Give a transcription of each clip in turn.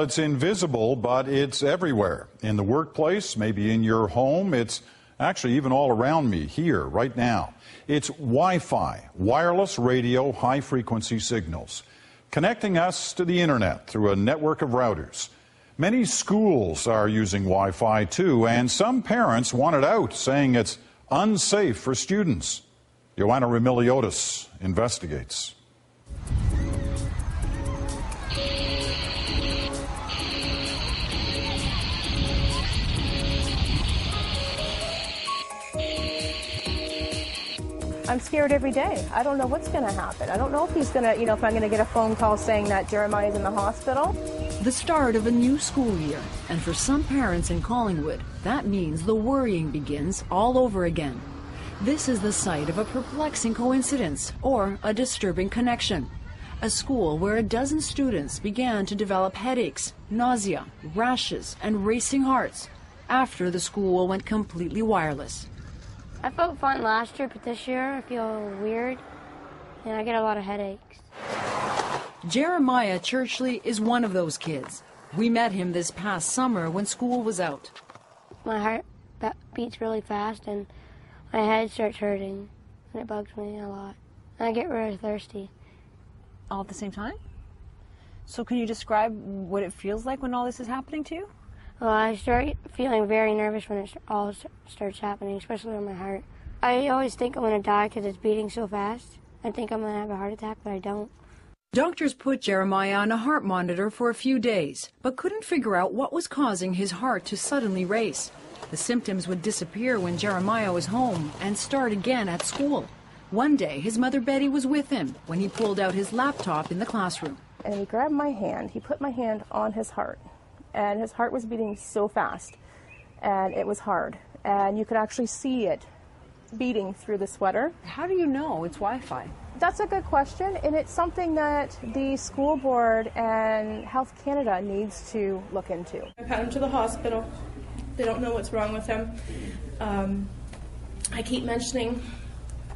it's invisible, but it's everywhere. In the workplace, maybe in your home. It's actually even all around me here, right now. It's Wi-Fi, wireless radio high-frequency signals, connecting us to the internet through a network of routers. Many schools are using Wi-Fi too, and some parents want it out, saying it's unsafe for students. Joanna Remiliotis investigates. I'm scared every day. I don't know what's going to happen. I don't know if he's going to, if I'm going to get a phone call saying that Jeremiah's in the hospital. The start of a new school year, and for some parents in Collingwood, that means the worrying begins all over again. This is the site of a perplexing coincidence or a disturbing connection. A school where a dozen students began to develop headaches, nausea, rashes, and racing hearts after the school went completely wireless. I felt fine last year, but this year I feel weird, and I get a lot of headaches. Jeremiah Churchley is one of those kids. We met him this past summer when school was out. My heart beats really fast, and my head starts hurting, and it bugs me a lot. And I get really thirsty. All at the same time? So can you describe what it feels like when all this is happening to you? Well, I start feeling very nervous when it all starts happening, especially on my heart. I always think I'm going to die because it's beating so fast. I think I'm going to have a heart attack, but I don't. Doctors put Jeremiah on a heart monitor for a few days, but couldn't figure out what was causing his heart to suddenly race. The symptoms would disappear when Jeremiah was home and start again at school. One day, his mother Betty was with him when he pulled out his laptop in the classroom. And he grabbed my hand. He put my hand on his heart. And his heart was beating so fast, and it was hard. And you could actually see it beating through the sweater. How do you know it's Wi-Fi? That's a good question, and it's something that the school board and Health Canada needs to look into. I've had him to the hospital. They don't know what's wrong with him. I keep mentioning,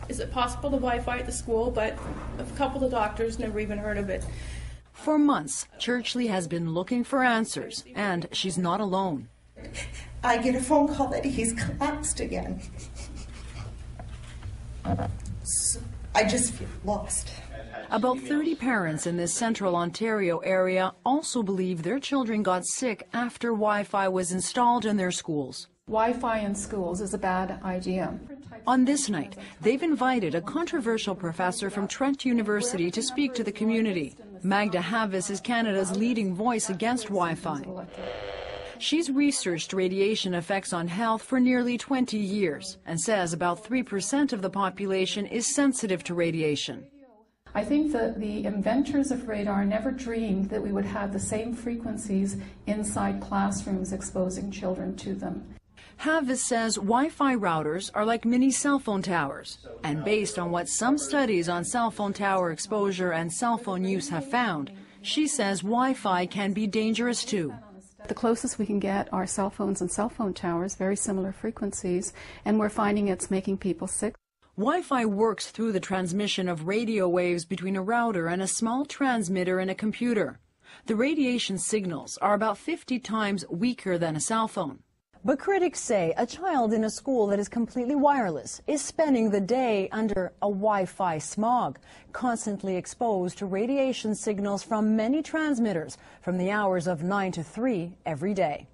is it possible to Wi-Fi at the school? But a couple of doctors never even heard of it. For months, Churchley has been looking for answers, and she's not alone. I get a phone call that he's collapsed again. So I just feel lost. About 30 parents in this central Ontario area also believe their children got sick after Wi-Fi was installed in their schools. Wi-Fi in schools is a bad idea. On this night, they've invited a controversial professor from Trent University to speak to the community. Magda Havis is Canada's leading voice against Wi-Fi. She's researched radiation effects on health for nearly 20 years and says about 3% of the population is sensitive to radiation. I think that the inventors of radar never dreamed that we would have the same frequencies inside classrooms exposing children to them. Havis says Wi-Fi routers are like mini cell phone towers, and based on what some studies on cell phone tower exposure and cell phone use have found, she says Wi-Fi can be dangerous too. The closest we can get are cell phones and cell phone towers, very similar frequencies, and we're finding it's making people sick. Wi-Fi works through the transmission of radio waves between a router and a small transmitter in a computer. The radiation signals are about 50 times weaker than a cell phone. But critics say a child in a school that is completely wireless is spending the day under a Wi-Fi smog, constantly exposed to radiation signals from many transmitters from the hours of 9 to 3 every day.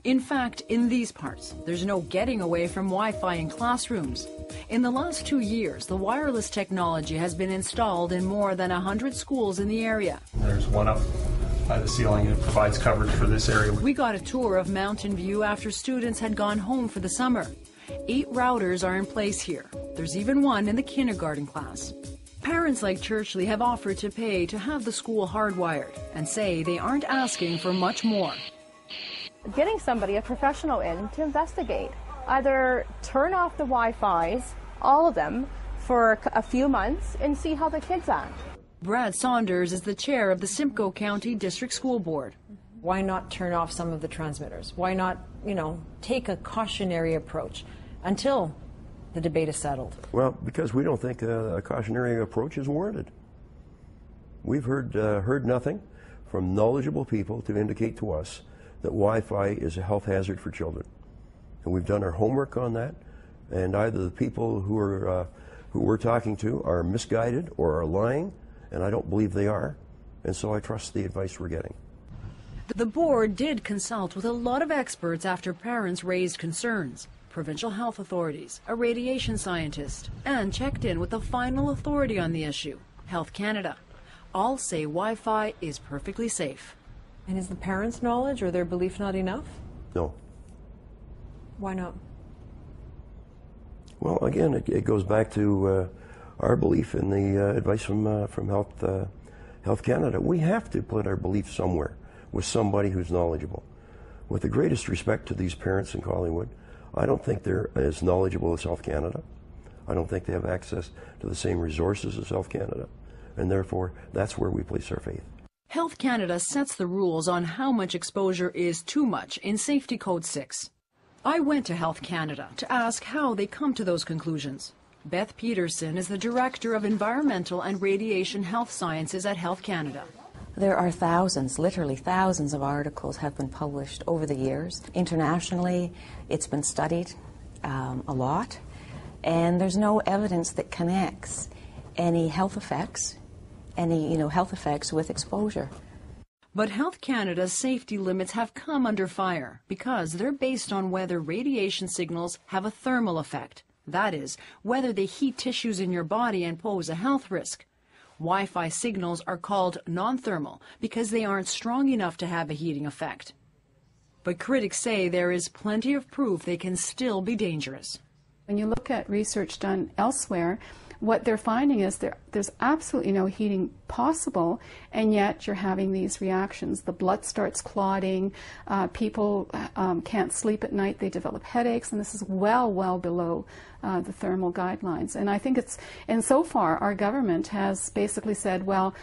In fact, in these parts, there's no getting away from Wi-Fi in classrooms. In the last 2 years, the wireless technology has been installed in more than 100 schools in the area. There's one up by the ceiling that provides coverage for this area. We got a tour of Mountain View after students had gone home for the summer. 8 routers are in place here. There's even one in the kindergarten class. Parents like Churchley have offered to pay to have the school hardwired and say they aren't asking for much more. Getting somebody, a professional, in to investigate. Either turn off the Wi-Fis, all of them, for a few months and see how the kids act. Brad Saunders is the chair of the Simcoe County District School Board. Why not turn off some of the transmitters? Why not, take a cautionary approach until the debate is settled? Well, because we don't think a cautionary approach is warranted. We've heard nothing from knowledgeable people to indicate to us that Wi-Fi is a health hazard for children. And we've done our homework on that, and either the people who we're talking to are misguided or are lying, and I don't believe they are, and so I trust the advice we're getting. The board did consult with a lot of experts after parents raised concerns. Provincial health authorities, a radiation scientist, and checked in with the final authority on the issue, Health Canada. All say Wi-Fi is perfectly safe. And is the parents' knowledge or their belief not enough? No. Why not? Well, again, it goes back to our belief in the advice from Health Canada. We have to put our belief somewhere with somebody who's knowledgeable. With the greatest respect to these parents in Collingwood, I don't think they're as knowledgeable as Health Canada. I don't think they have access to the same resources as Health Canada, and therefore that's where we place our faith. Health Canada sets the rules on how much exposure is too much in Safety Code 6. I went to Health Canada to ask how they come to those conclusions. Beth Peterson is the Director of Environmental and Radiation Health Sciences at Health Canada. There are thousands, literally thousands of articles have been published over the years. Internationally, it's been studied a lot, and there's no evidence that connects any health effects, health effects with exposure. But Health Canada's safety limits have come under fire because they're based on whether radiation signals have a thermal effect. That is, whether they heat tissues in your body and pose a health risk. Wi-Fi signals are called non-thermal because they aren't strong enough to have a heating effect. But critics say there is plenty of proof they can still be dangerous. When you look at research done elsewhere, what they're finding is there's absolutely no heating possible, and yet you're having these reactions. The blood starts clotting, people can't sleep at night, they develop headaches, and this is well below the thermal guidelines. And I think and so far our government has basically said, well,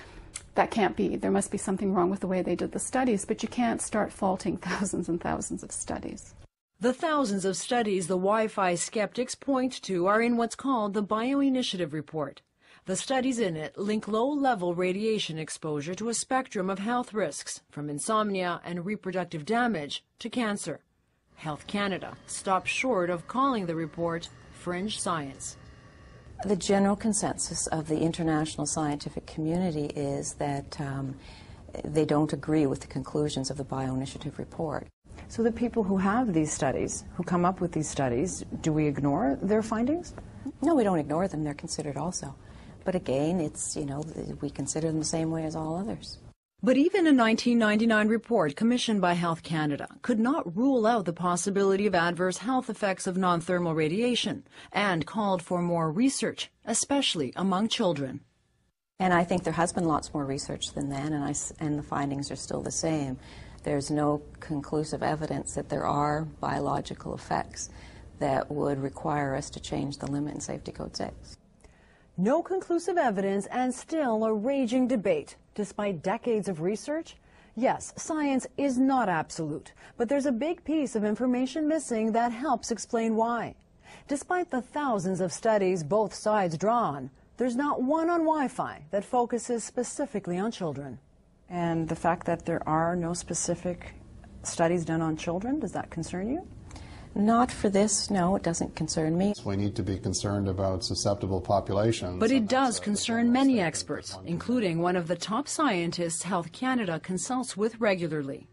that can't be. There must be something wrong with the way they did the studies, but you can't start faulting thousands and thousands of studies. The thousands of studies the Wi-Fi skeptics point to are in what's called the Bioinitiative Report. The studies in it link low-level radiation exposure to a spectrum of health risks, from insomnia and reproductive damage to cancer. Health Canada stopped short of calling the report fringe science. The general consensus of the international scientific community is that they don't agree with the conclusions of the Bioinitiative Report. So the people who have these studies, who come up with these studies, do we ignore their findings? No, we don't ignore them. They're considered also. But again, it's, we consider them the same way as all others. But even a 1999 report commissioned by Health Canada could not rule out the possibility of adverse health effects of non-thermal radiation and called for more research, especially among children. And I think there has been lots more research than then, and the findings are still the same. There's no conclusive evidence that there are biological effects that would require us to change the limit in Safety Code 6. No conclusive evidence and still a raging debate. Despite decades of research, yes, science is not absolute, but there's a big piece of information missing that helps explain why. Despite the thousands of studies both sides draw on, there's not one on Wi-Fi that focuses specifically on children. And the fact that there are no specific studies done on children, does that concern you? Not for this, no, it doesn't concern me. We need to be concerned about susceptible populations. But it does concern many experts, including one of the top scientists Health Canada consults with regularly.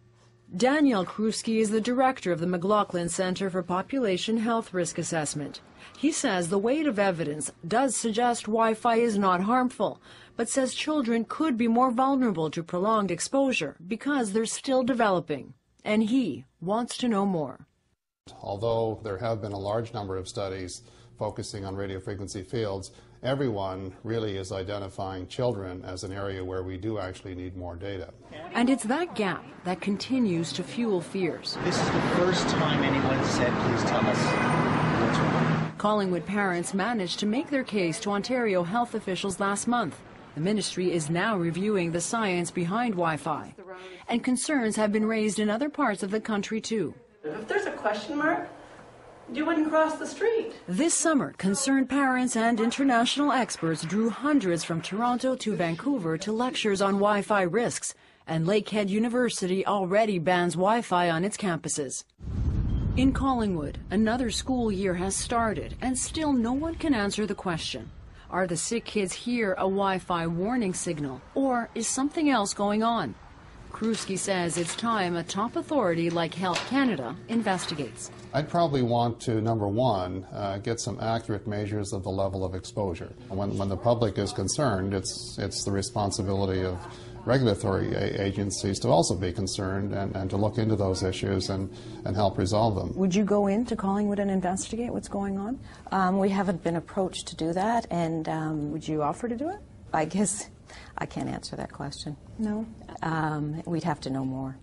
Daniel Krusky is the director of the McLaughlin Centre for Population Health Risk Assessment. He says the weight of evidence does suggest Wi-Fi is not harmful, but says children could be more vulnerable to prolonged exposure because they're still developing. And he wants to know more. Although there have been a large number of studies focusing on radio frequency fields, everyone really is identifying children as an area where we do actually need more data. And it's that gap that continues to fuel fears. This is the first time anyone said, please tell us what's wrong. Collingwood parents managed to make their case to Ontario health officials last month. The ministry is now reviewing the science behind Wi-Fi. And concerns have been raised in other parts of the country too. If there's a question mark, you wouldn't cross the street. This summer, concerned parents and international experts drew hundreds from Toronto to Vancouver to lectures on Wi-Fi risks and Lakehead University already bans Wi-Fi on its campuses. In Collingwood, another school year has started, and still no one can answer the question. Are the sick kids here a Wi-Fi warning signal, or is something else going on? Krusky says it's time a top authority like Health Canada investigates. I'd probably want to, number one, get some accurate measures of the level of exposure. When the public is concerned, it's the responsibility of regulatory agencies to also be concerned and to look into those issues and help resolve them. Would you go into Collingwood and investigate what's going on? We haven't been approached to do that, and would you offer to do it? I guess I can't answer that question. No? We'd have to know more.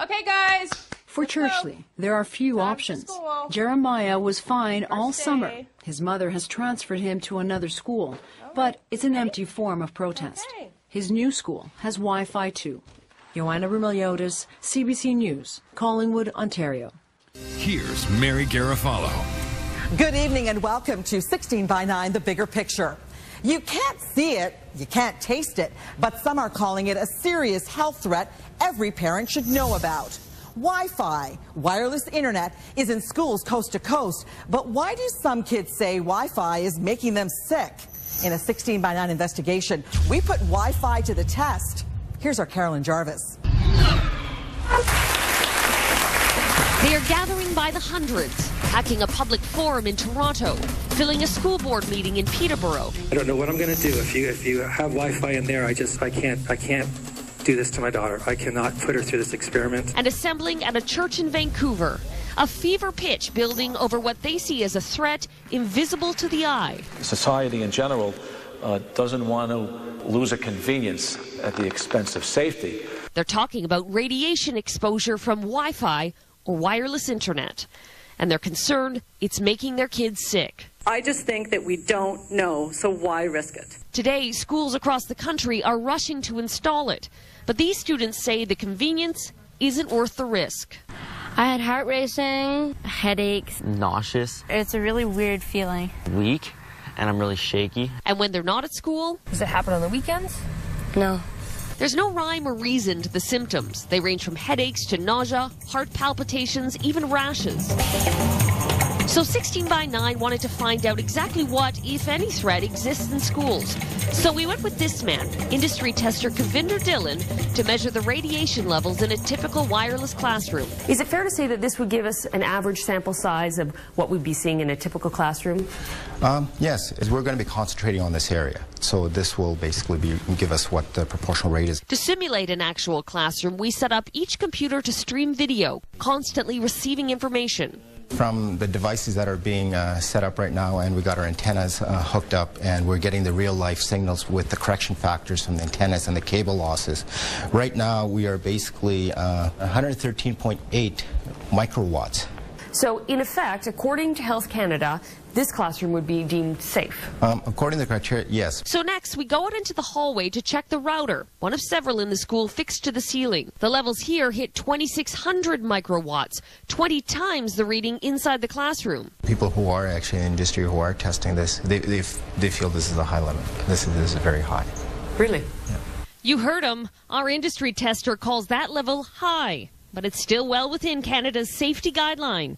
Okay, guys. For Churchley, there are few options. Jeremiah was fine all summer. His mother has transferred him to another school, but it's an empty form of protest. His new school has Wi-Fi too. Joanna Rumiliotis, CBC News, Collingwood, Ontario. Here's Mary Garofalo. Good evening and welcome to 16 by 9, The Bigger Picture. You can't see it, you can't taste it, but some are calling it a serious health threat every parent should know about. Wi-Fi, wireless internet, is in schools coast to coast, but why do some kids say Wi-Fi is making them sick? In a 16 by 9 investigation, we put Wi-Fi to the test. Here's our Carolyn Jarvis. They are gathering by the hundreds, hacking a public forum in Toronto, filling a school board meeting in Peterborough. I don't know what I'm going to do if you have Wi-Fi in there. I can't do this to my daughter. I cannot put her through this experiment. And assembling at a church in Vancouver, a fever pitch building over what they see as a threat invisible to the eye. Society in general doesn't want to lose a convenience at the expense of safety. They're talking about radiation exposure from Wi-Fi or wireless internet, and they're concerned it's making their kids sick. I just think that we don't know, so why risk it? Today, schools across the country are rushing to install it, but these students say the convenience isn't worth the risk. I had heart racing, headaches, nauseous. It's a really weird feeling. Weak, and I'm really shaky. And when they're not at school? Does it happen on the weekends? No. There's no rhyme or reason to the symptoms. They range from headaches to nausea, heart palpitations, even rashes. So 16 by 9 wanted to find out exactly what, if any, threat exists in schools. So we went with this man, industry tester Kavinder Dillon, to measure the radiation levels in a typical wireless classroom. Is it fair to say that this would give us an average sample size of what we'd be seeing in a typical classroom? Yes, we're going to be concentrating on this area. So this will basically give us what the proportional rate is. To simulate an actual classroom, we set up each computer to stream video, constantly receiving information. From the devices that are being set up right now, and we got our antennas hooked up, and we're getting the real-life signals with the correction factors from the antennas and the cable losses. Right now, we are basically 113.8 microwatts. So, in effect, according to Health Canada, this classroom would be deemed safe. According to the criteria, yes. So next, we go out into the hallway to check the router, one of several in the school fixed to the ceiling. The levels here hit 2,600 microwatts, 20 times the reading inside the classroom. People who are actually in the industry who are testing this, they feel this is a high limit. This is very high. Really? Yeah. You heard him. Our industry tester calls that level high, but it's still well within Canada's safety guideline.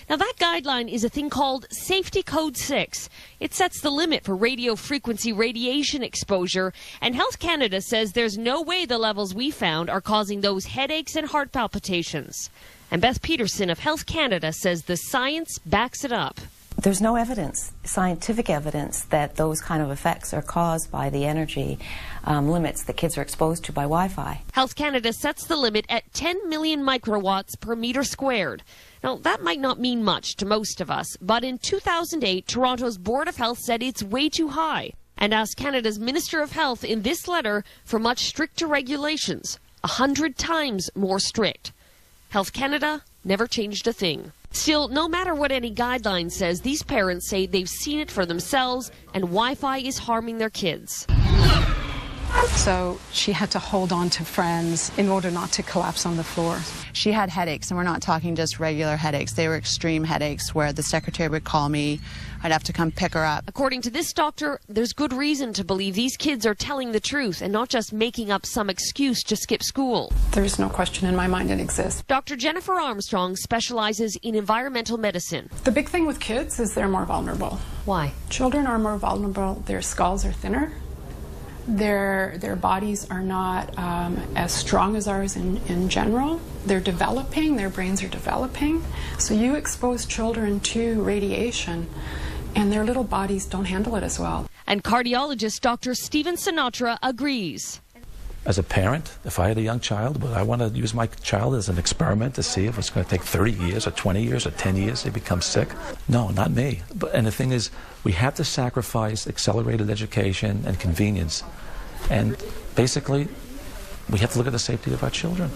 Now, that guideline is a thing called Safety Code 6. It sets the limit for radio frequency radiation exposure, and Health Canada says there's no way the levels we found are causing those headaches and heart palpitations. And Beth Peterson of Health Canada says the science backs it up. There's no evidence, scientific evidence, that those kind of effects are caused by the energy limits that kids are exposed to by Wi-Fi. Health Canada sets the limit at 10 million microwatts per meter squared. Now, that might not mean much to most of us, but in 2008, Toronto's Board of Health said it's way too high and asked Canada's Minister of Health in this letter for much stricter regulations, 100 times more strict. Health Canada never changed a thing. Still, no matter what any guideline says, these parents say they've seen it for themselves and Wi-Fi is harming their kids. So she had to hold on to friends in order not to collapse on the floor. She had headaches, and we're not talking just regular headaches. They were extreme headaches where the secretary would call me. I'd have to come pick her up. According to this doctor, there's good reason to believe these kids are telling the truth and not just making up some excuse to skip school. There's no question in my mind it exists. Dr. Jennifer Armstrong specializes in environmental medicine. The big thing with kids is they're more vulnerable. Why? Children are more vulnerable. Their skulls are thinner. Their bodies are not as strong as ours in general. They're developing, their brains are developing. So you expose children to radiation and their little bodies don't handle it as well. And cardiologist Dr. Stephen Sinatra agrees. As a parent, if I had a young child, would I want to use my child as an experiment to see if it's going to take 30 years or 20 years or 10 years to become sick? No, not me. And the thing is, we have to sacrifice accelerated education and convenience. And basically, we have to look at the safety of our children.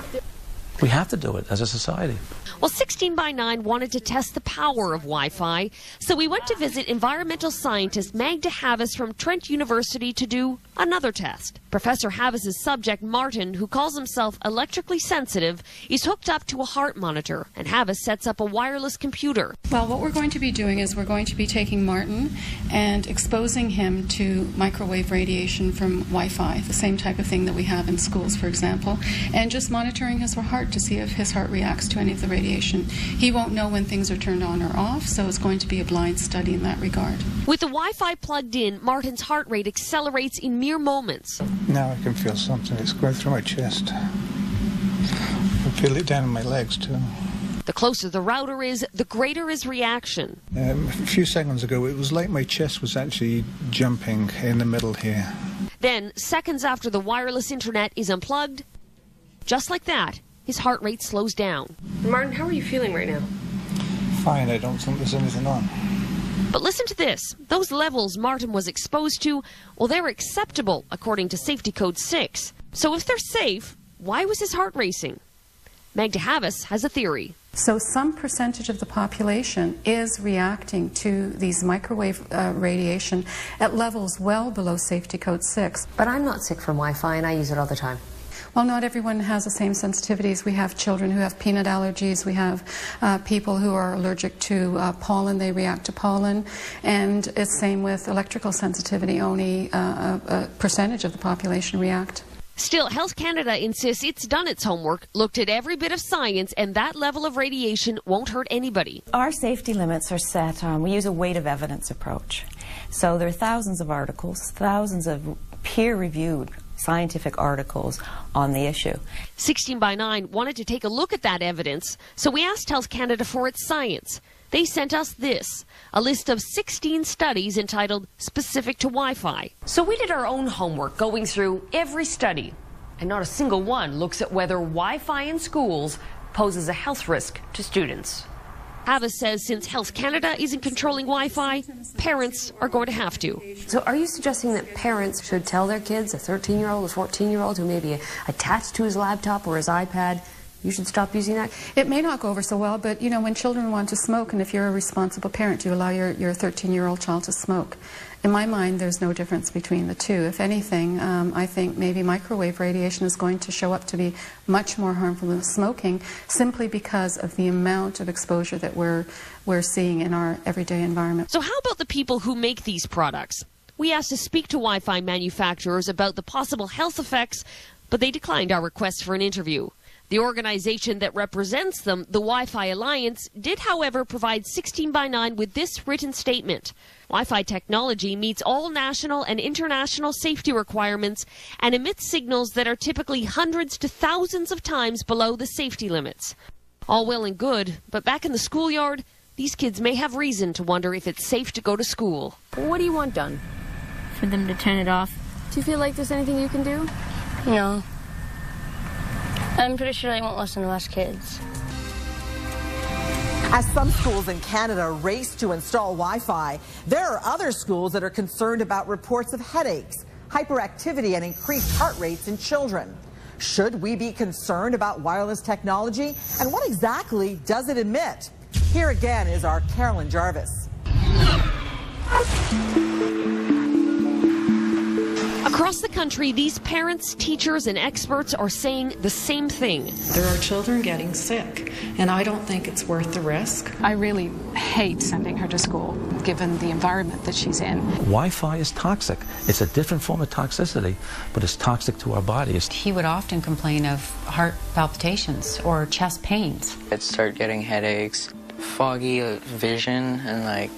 We have to do it as a society. Well, 16 by 9 wanted to test the power of Wi-Fi, so we went to visit environmental scientist Magda Havis from Trent University to do another test. Professor Havis's subject, Martin, who calls himself electrically sensitive, is hooked up to a heart monitor, and Havis sets up a wireless computer. Well, what we're going to be doing is we're going to be taking Martin and exposing him to microwave radiation from Wi-Fi, the same type of thing that we have in schools, for example, and just monitoring his heart to see if his heart reacts to any of the radiation. He won't know when things are turned on or off, so it's going to be a blind study in that regard. With the Wi-Fi plugged in, Martin's heart rate accelerates in mere moments. Now I can feel something. It's going through my chest. I feel it down in my legs too. The closer the router is, the greater his reaction. A few seconds ago, it was like my chest was actually jumping in the middle here. Then, seconds after the wireless internet is unplugged, just like that, his heart rate slows down. Martin, how are you feeling right now? Fine, I don't think there's anything on. But listen to this. Those levels Martin was exposed to, well, they're acceptable according to Safety Code 6. So if they're safe, why was his heart racing? Magda Havis has a theory. So some percentage of the population is reacting to these microwave radiation at levels well below Safety Code 6. But I'm not sick from Wi-Fi and I use it all the time. Well, not everyone has the same sensitivities. We have children who have peanut allergies. We have people who are allergic to pollen. They react to pollen. And it's same with electrical sensitivity. Only a percentage of the population react. Still, Health Canada insists it's done its homework, looked at every bit of science, and that level of radiation won't hurt anybody. Our safety limits are set on, we use a weight of evidence approach. So there are thousands of articles, thousands of peer-reviewed scientific articles on the issue. 16 by 9 wanted to take a look at that evidence, so we asked Health Canada for its science. They sent us this, a list of 16 studies entitled Specific to Wi-Fi. So we did our own homework going through every study, and not a single one looks at whether Wi-Fi in schools poses a health risk to students. Havis says since Health Canada isn't controlling Wi-Fi, parents are going to have to. So are you suggesting that parents should tell their kids, a 13-year-old, a 14-year-old who may be attached to his laptop or his iPad, you should stop using that? It may not go over so well, but you know, when children want to smoke, and if you're a responsible parent, you allow your 13-year-old child to smoke. In my mind, there's no difference between the two. If anything, I think maybe microwave radiation is going to show up to be much more harmful than smoking, simply because of the amount of exposure that we're seeing in our everyday environment. So how about the people who make these products? We asked to speak to Wi-Fi manufacturers about the possible health effects, but they declined our request for an interview. The organization that represents them, the Wi-Fi Alliance, did, however, provide 16 by 9 with this written statement. Wi-Fi technology meets all national and international safety requirements and emits signals that are typically hundreds to thousands of times below the safety limits. All well and good, but back in the schoolyard, these kids may have reason to wonder if it's safe to go to school. What do you want done? For them to turn it off. Do you feel like there's anything you can do? No. I'm pretty sure they won't listen to us kids. As some schools in Canada race to install Wi-Fi, there are other schools that are concerned about reports of headaches, hyperactivity, and increased heart rates in children. Should we be concerned about wireless technology? And what exactly does it emit? Here again is our Carolyn Jarvis. Across the country, these parents, teachers, and experts are saying the same thing. There are children getting sick, and I don't think it's worth the risk. I really hate sending her to school, given the environment that she's in. Wi-Fi is toxic. It's a different form of toxicity, but it's toxic to our bodies. He would often complain of heart palpitations or chest pains. I'd start getting headaches, foggy vision, and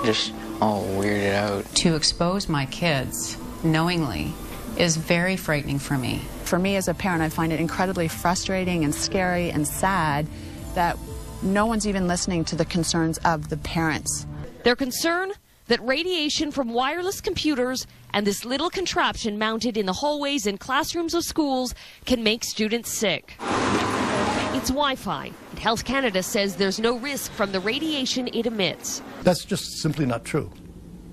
just all weirded out. To expose my kids knowingly is very frightening for me. For me as a parent, I find it incredibly frustrating and scary and sad that no one's even listening to the concerns of the parents. Their concern? That radiation from wireless computers and this little contraption mounted in the hallways and classrooms of schools can make students sick. It's Wi-Fi, and Health Canada says there's no risk from the radiation it emits. That's just simply not true.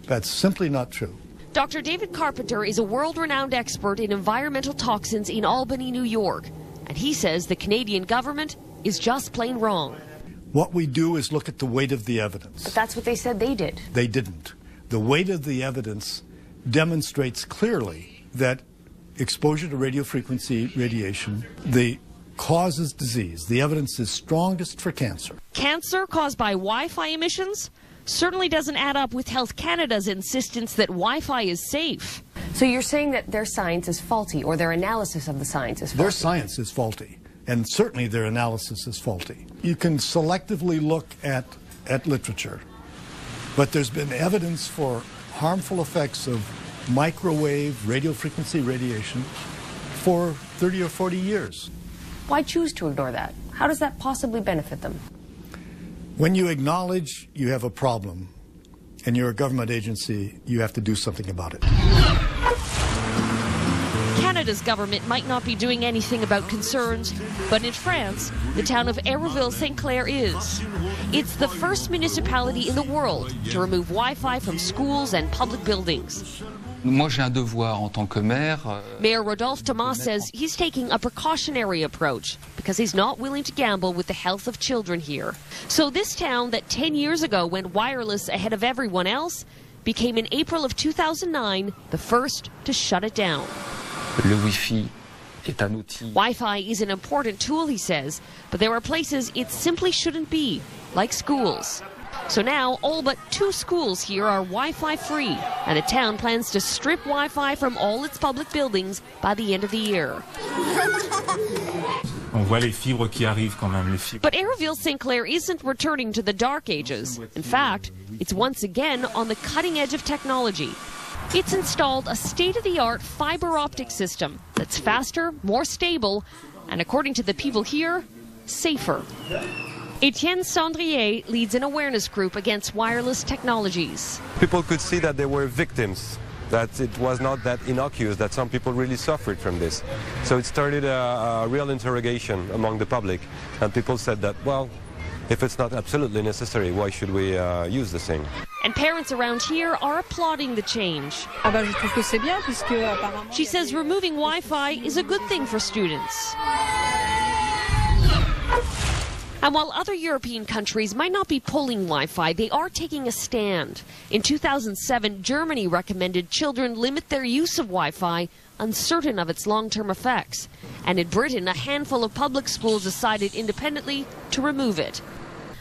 That's simply not true. Dr. David Carpenter is a world-renowned expert in environmental toxins in Albany, New York, and he says the Canadian government is just plain wrong. What we do is look at the weight of the evidence. But that's what they said they did. They didn't. The weight of the evidence demonstrates clearly that exposure to radio frequency radiation causes disease. The evidence is strongest for cancer. Cancer caused by Wi-Fi emissions certainly doesn't add up with Health Canada's insistence that Wi-Fi is safe. So you're saying that their science is faulty, or their analysis of the science is faulty? Their science is faulty, and certainly their analysis is faulty. You can selectively look at literature, but there's been evidence for harmful effects of microwave radio frequency radiation for 30 or 40 years. Why choose to ignore that? How does that possibly benefit them? When you acknowledge you have a problem and you're a government agency, you have to do something about it. Canada's government might not be doing anything about concerns, but in France, the town of Aéroville-Saint-Clair is. It's the first municipality in the world to remove Wi-Fi from schools and public buildings. Moi, j'ai un devoir en tant que maire. Mayor Rodolphe Thomas says he's taking a precautionary approach because he's not willing to gamble with the health of children here. So this town that 10 years ago went wireless ahead of everyone else became in April of 2009 the first to shut it down. Le Wi-Fi est un outil. Wi-Fi is an important tool, he says, but there are places it simply shouldn't be, like schools. So now, all but 2 schools here are Wi-Fi free, and the town plans to strip Wi-Fi from all its public buildings by the end of the year. But Aéroville-Saint-Clair isn't returning to the dark ages. In fact, it's once again on the cutting edge of technology. It's installed a state-of-the-art fiber optic system that's faster, more stable, and according to the people here, safer. Etienne Sandrier leads an awareness group against wireless technologies. People could see that they were victims, that it was not that innocuous, that some people really suffered from this. So it started a real interrogation among the public, and people said that, well, if it's not absolutely necessary, why should we use the thing? And parents around here are applauding the change. She says removing Wi-Fi is a good thing for students. And while other European countries might not be pulling Wi-Fi, they are taking a stand. In 2007, Germany recommended children limit their use of Wi-Fi, uncertain of its long-term effects. And in Britain, a handful of public schools decided independently to remove it.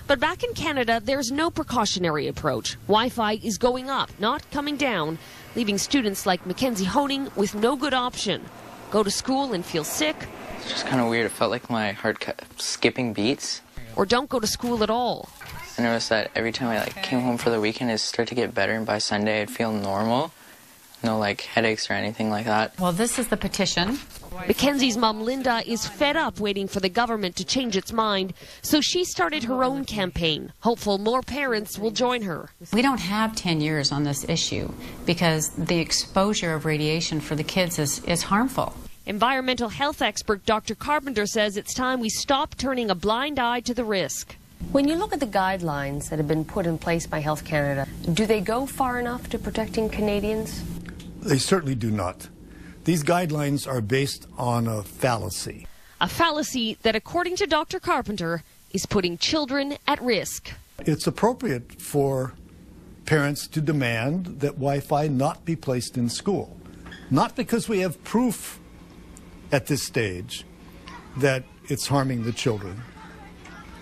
But back in Canada, there's no precautionary approach. Wi-Fi is going up, not coming down, leaving students like Mackenzie Honing with no good option. Go to school and feel sick. It's just kind of weird. It felt like my heart kept skipping beats. Or don't go to school at all. I noticed that every time I came home for the weekend, it started to get better, and by Sunday I'd feel normal. No headaches or anything like that. Well, this is the petition. Mackenzie's mom, Linda, is fed up waiting for the government to change its mind, so she started her own campaign, hopeful more parents will join her. We don't have 10 years on this issue because the exposure of radiation for the kids is harmful. Environmental health expert Dr. Carpenter says it's time we stop turning a blind eye to the risk. When you look at the guidelines that have been put in place by Health Canada, do they go far enough to protecting Canadians? They certainly do not. These guidelines are based on a fallacy. A fallacy that, according to Dr. Carpenter, is putting children at risk. It's appropriate for parents to demand that Wi-Fi not be placed in school. Not because we have proof at this stage that it's harming the children,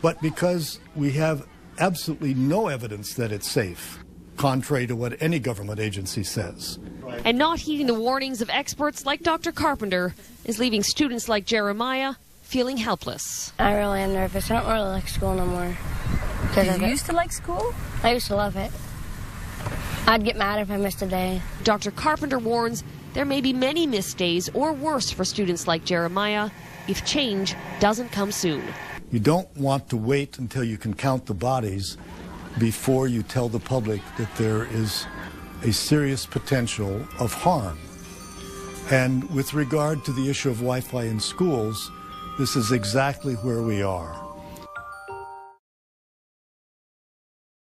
but because we have absolutely no evidence that it's safe, contrary to what any government agency says. And not heeding the warnings of experts like Dr. Carpenter is leaving students like Jeremiah feeling helpless. I really am nervous. I don't really like school no more. You used to like school? I used to love it. I'd get mad if I missed a day. Dr. Carpenter warns there may be many missed days or worse for students like Jeremiah if change doesn't come soon. You don't want to wait until you can count the bodies before you tell the public that there is a serious potential of harm. And with regard to the issue of Wi-Fi in schools, this is exactly where we are.